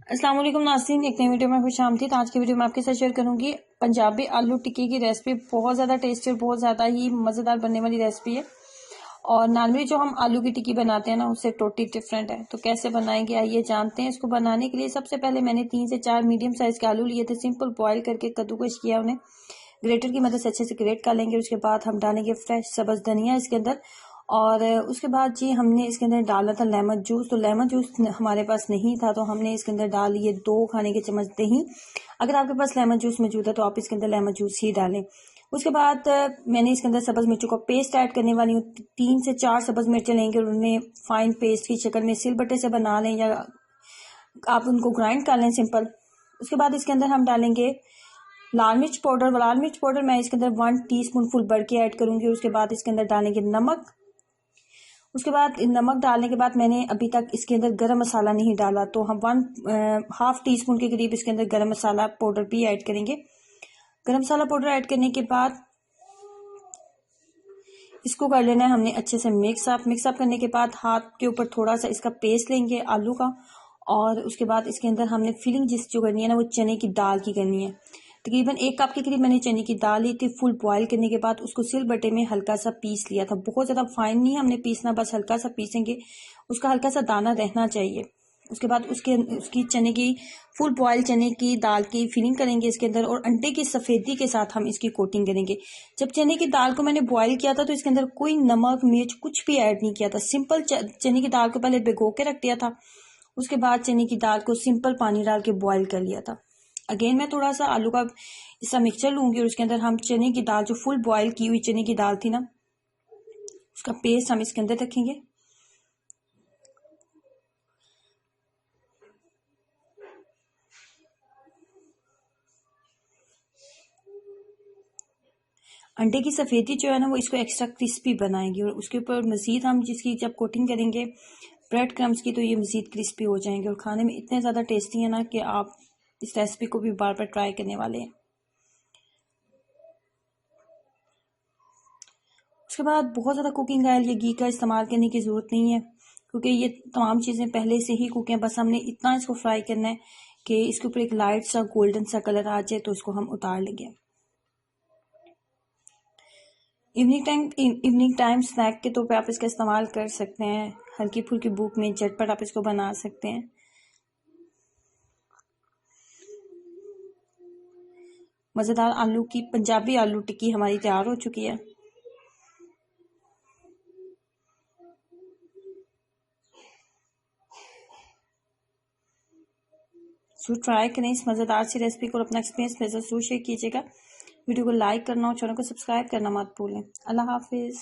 अस्सलाम वालेकुम नाज़रीन, एक नई वीडियो में खुश आमदीद। आज की वीडियो में आपके साथ शेयर करूंगी पंजाबी आलू टिक्की की रेसिपी। बहुत ज़्यादा टेस्टी और बहुत ज़्यादा ही मज़ेदार बनने वाली रेसिपी है और नॉर्मली जो हम आलू की टिक्की बनाते हैं ना, उससे टोटली डिफरेंट है। तो कैसे बनाएंगे आइए जानते हैं। इसको बनाने के लिए सबसे पहले मैंने 3 से 4 मीडियम साइज़ के आलू लिए थे। सिंपल बॉयल करके कद्दूकश किया, उन्हें ग्रेटर की मदद से अच्छे से ग्रेट कर लेंगे। उसके बाद हम डालेंगे फ्रेश सब्ज़ धनिया इसके अंदर, और उसके बाद जी हमने इसके अंदर डाला था लेमन जूस। तो लेमन जूस हमारे पास नहीं था, तो हमने इसके अंदर डाल लिए 2 खाने के चम्मच दही। अगर आपके पास लेमन जूस मौजूद है तो आप इसके अंदर लेमन जूस ही डालें। उसके बाद मैंने इसके अंदर सब्ज़ मिर्चों का पेस्ट ऐड करने वाली हूँ। 3 से 4 सब्ज़ मिर्चें लेंगे और उन्हें फाइन पेस्ट की शक्ल में सिलबट्टे से बना लें, या आप उनको ग्राइंड कर लें सिंपल। उसके बाद इसके अंदर हम डालेंगे लाल मिर्च पाउडर। लाल मिर्च पाउडर मैं इसके अंदर 1 टीस्पून फुल भर के ऐड करूंगी। उसके बाद इसके अंदर डालेंगे नमक। उसके बाद नमक डालने के बाद मैंने अभी तक इसके अंदर गरम मसाला नहीं डाला, तो हम 1/2 टीस्पून के करीब इसके अंदर गरम मसाला पाउडर भी ऐड करेंगे। गरम मसाला पाउडर ऐड करने के बाद इसको कर लेना है हमने अच्छे से मिक्स अप करने के बाद हाथ के ऊपर थोड़ा सा इसका पेस्ट लेंगे आलू का, और उसके बाद इसके अंदर हमने फिलिंग जो करनी है ना, वो चने की दाल की करनी है। तकरीबन 1 कप के करीब मैंने चने की दाल ली थी। फुल बॉयल करने के बाद उसको सिलबट्टे में हल्का सा पीस लिया था। बहुत ज़्यादा फाइन नहीं हमने पीसना, बस हल्का सा पीसेंगे, उसका हल्का सा दाना रहना चाहिए। उसके बाद उसकी चने की फुल बॉयल चने की दाल की फिलिंग करेंगे इसके अंदर, और अंडे की सफ़ेदी के साथ हम इसकी कोटिंग करेंगे। जब चने की दाल को मैंने बॉयल किया था तो इसके अंदर कोई नमक मिर्च कुछ भी ऐड नहीं किया था। सिंपल चने की दाल को पहले भिगो के रख दिया था। उसके बाद चने की दाल को सिंपल पानी डाल के बॉयल कर लिया था। अगेन मैं थोड़ा सा आलू का इसका मिक्सचर लूंगी और उसके अंदर हम चने की दाल, जो फुल बॉयल की हुई चने की दाल थी ना, उसका पेस्ट हम इसके अंदर रखेंगे। अंडे की सफ़ेदी जो है ना, वो इसको एक्स्ट्रा क्रिस्पी बनाएगी, और उसके ऊपर मज़ीद हम जिसकी जब कोटिंग करेंगे ब्रेड क्रम्स की, तो ये मज़ीद क्रिस्पी हो जाएंगे और खाने में इतने ज़्यादा टेस्टी है ना कि आप इस रेसिपी को भी बार बार ट्राई करने वाले हैं। उसके बाद बहुत ज़्यादा कुकिंग ऑयल या घी का इस्तेमाल करने की ज़रूरत नहीं है, क्योंकि ये तमाम चीज़ें पहले से ही कुक हैं। बस हमने इतना इसको फ्राई करना है कि इसके ऊपर एक लाइट सा गोल्डन सा कलर आ जाए, तो इसको हम उतार लेंगे। इवनिंग टाइम स्नैक के तौर पे आप इसका इस्तेमाल कर सकते हैं। हल्की फुल्की भूख में झटपट आप इसको बना सकते हैं। मज़ेदार आलू की पंजाबी आलू टिक्की हमारी तैयार हो चुकी है। जरूर ट्राई करें इस मज़ेदार सी रेसिपी को और अपना एक्सपीरियंस मेरे साथ जरूर शेयर कीजिएगा। वीडियो को लाइक करना और चैनल को सब्सक्राइब करना मत भूलें। अल्लाह हाफिज़।